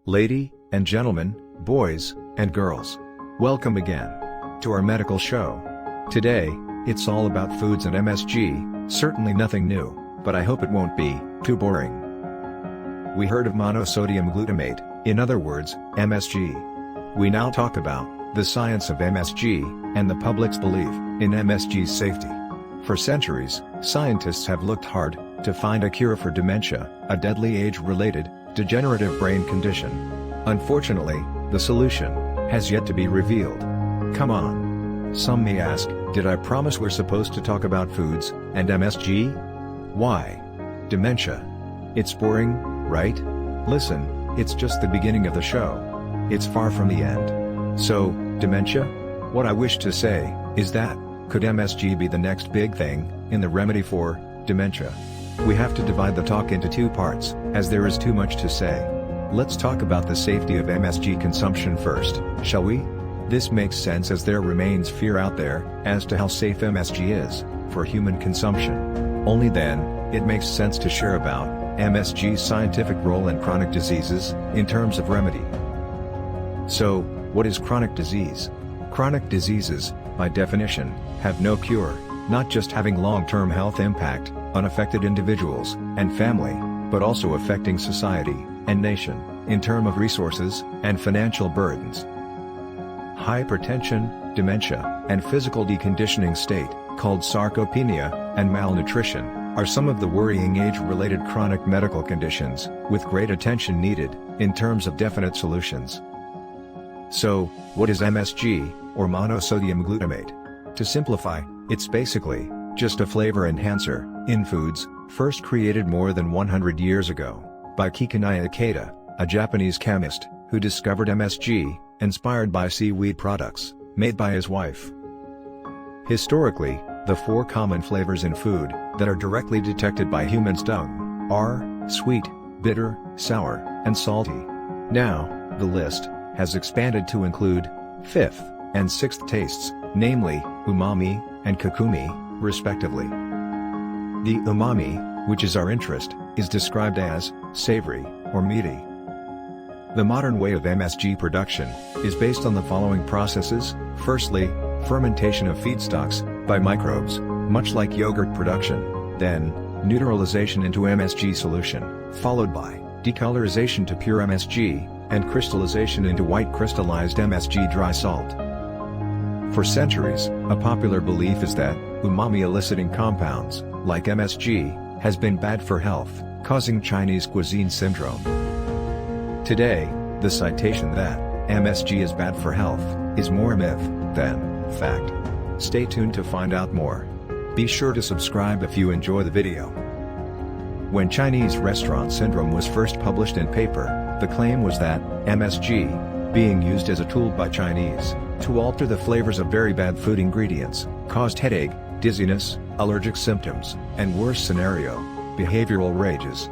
Lady and gentlemen, boys and girls, welcome again to our medical show. Today, it's all about foods and MSG, certainly nothing new, but I hope it won't be too boring. We heard of monosodium glutamate, in other words, MSG. We now talk about the science of MSG and the public's belief in MSG's safety. For centuries, scientists have looked hard to find a cure for dementia, a deadly age-related, degenerative brain condition. Unfortunately, the solution has yet to be revealed. Come on. Some may ask, did I promise we're supposed to talk about foods and MSG? Why? Dementia. It's boring, right? Listen, it's just the beginning of the show. It's far from the end. So, dementia? What I wish to say is that, could MSG be the next big thing in the remedy for dementia? We have to divide the talk into two parts, as there is too much to say. Let's talk about the safety of MSG consumption first, shall we? This makes sense as there remains fear out there as to how safe MSG is for human consumption. Only then, it makes sense to share about MSG's scientific role in chronic diseases, in terms of remedy. So, what is chronic disease? Chronic diseases, by definition, have no cure, not just having long-term health impact on affected individuals and family, but also affecting society and nation, in terms of resources and financial burdens. Hypertension, dementia, and physical deconditioning state, called sarcopenia, and malnutrition, are some of the worrying age-related chronic medical conditions, with great attention needed, in terms of definite solutions. So, what is MSG, or monosodium glutamate? To simplify, it's basically just a flavor enhancer in foods, first created more than 100 years ago by Kikanaya Ikeda, a Japanese chemist who discovered MSG, inspired by seaweed products made by his wife. Historically, the four common flavors in food that are directly detected by humans' tongue are sweet, bitter, sour, and salty. Now, the list has expanded to include fifth and sixth tastes, namely umami and kokumi, respectively. The umami, which is our interest, is described as savory or meaty. The modern way of MSG production is based on the following processes. Firstly, fermentation of feedstocks by microbes, much like yogurt production, then neutralization into MSG solution, followed by decolorization to pure MSG, and crystallization into white crystallized MSG dry salt. For centuries, a popular belief is that umami-eliciting compounds, like MSG, has been bad for health, causing Chinese cuisine syndrome. Today, the citation that MSG is bad for health is more myth than fact. Stay tuned to find out more. Be sure to subscribe if you enjoy the video. When Chinese restaurant syndrome was first published in paper, the claim was that MSG, being used as a tool by Chinese to alter the flavors of very bad food ingredients, caused headache, dizziness, allergic symptoms, and worst scenario, behavioral rages.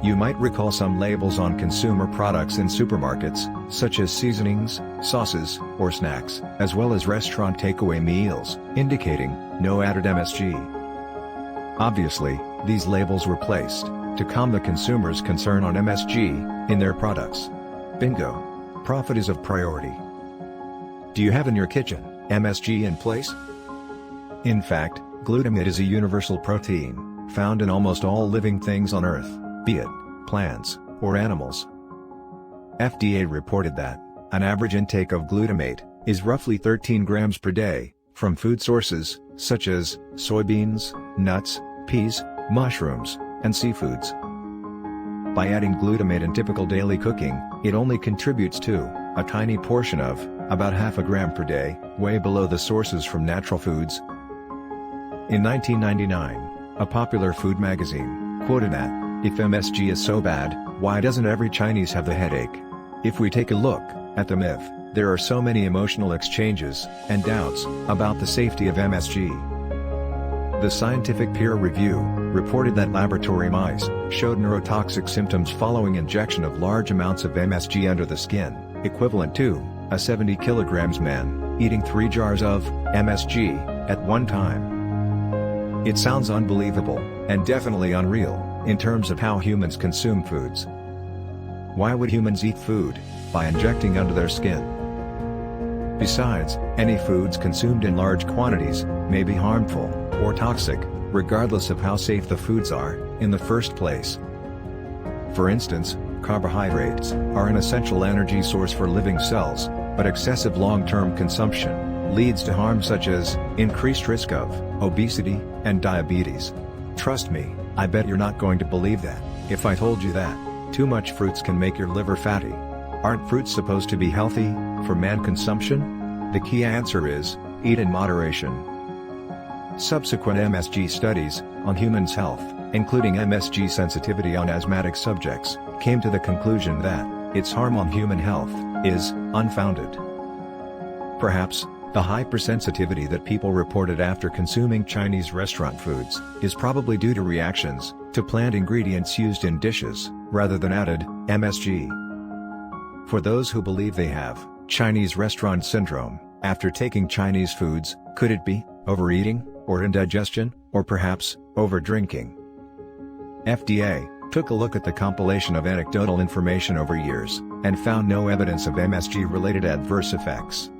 You might recall some labels on consumer products in supermarkets, such as seasonings, sauces, or snacks, as well as restaurant takeaway meals, indicating no added MSG. Obviously, these labels were placed to calm the consumer's concern on MSG in their products. Bingo! Profit is of priority. Do you have in your kitchen MSG in place? In fact, glutamate is a universal protein, found in almost all living things on Earth, be it plants or animals. FDA reported that an average intake of glutamate is roughly 13 grams per day, from food sources such as soybeans, nuts, peas, mushrooms, and seafoods. By adding glutamate in typical daily cooking, it only contributes to a tiny portion of about half a gram per day, way below the sources from natural foods. In 1999, a popular food magazine quoted that, "If MSG is so bad, why doesn't every Chinese have the headache?" If we take a look at the myth, there are so many emotional exchanges and doubts about the safety of MSG. The scientific peer review reported that laboratory mice showed neurotoxic symptoms following injection of large amounts of MSG under the skin, equivalent to a 70 kilograms man eating 3 jars of MSG at one time. It sounds unbelievable, and definitely unreal, in terms of how humans consume foods. Why would humans eat food by injecting under their skin? Besides, any foods consumed in large quantities may be harmful or toxic, regardless of how safe the foods are in the first place. For instance, carbohydrates are an essential energy source for living cells, but excessive long-term consumption leads to harm such as increased risk of obesity and diabetes. Trust me, I bet you're not going to believe that if I told you that too much fruits can make your liver fatty. Aren't fruits supposed to be healthy for man consumption? The key answer is, eat in moderation. Subsequent MSG studies on humans' health, including MSG sensitivity on asthmatic subjects, came to the conclusion that its harm on human health is unfounded. Perhaps, the hypersensitivity that people reported after consuming Chinese restaurant foods is probably due to reactions to plant ingredients used in dishes, rather than added MSG. For those who believe they have Chinese restaurant syndrome after taking Chinese foods, could it be overeating, or indigestion, or perhaps overdrinking? FDA took a look at the compilation of anecdotal information over years and found no evidence of MSG-related adverse effects.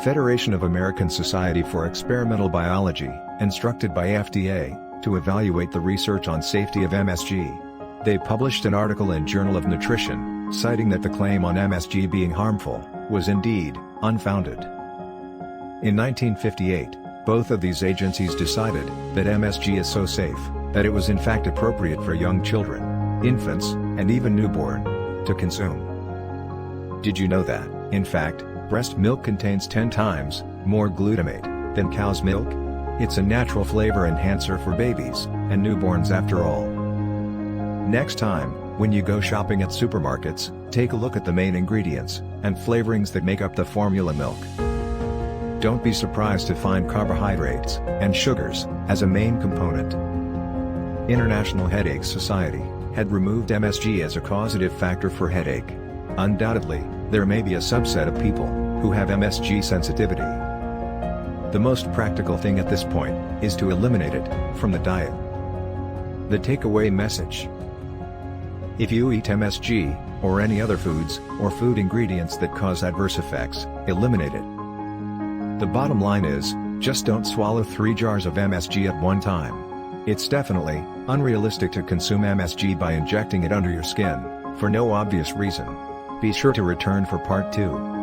Federation of American Society for Experimental Biology, instructed by FDA to evaluate the research on safety of MSG. They published an article in Journal of Nutrition, citing that the claim on MSG being harmful was indeed unfounded. In 1958, both of these agencies decided that MSG is so safe that it was in fact appropriate for young children, infants, and even newborn to consume. Did you know that, in fact, breast milk contains 10 times more glutamate than cow's milk? It's a natural flavor enhancer for babies and newborns after all. Next time, when you go shopping at supermarkets, take a look at the main ingredients and flavorings that make up the formula milk. Don't be surprised to find carbohydrates and sugars as a main component. International Headache Society had removed MSG as a causative factor for headache. Undoubtedly, there may be a subset of people who have MSG sensitivity. The most practical thing at this point is to eliminate it from the diet. The takeaway message: if you eat MSG, or any other foods or food ingredients that cause adverse effects, eliminate it. The bottom line is, just don't swallow 3 jars of MSG at one time. It's definitely unrealistic to consume MSG by injecting it under your skin, for no obvious reason. Be sure to return for part 2.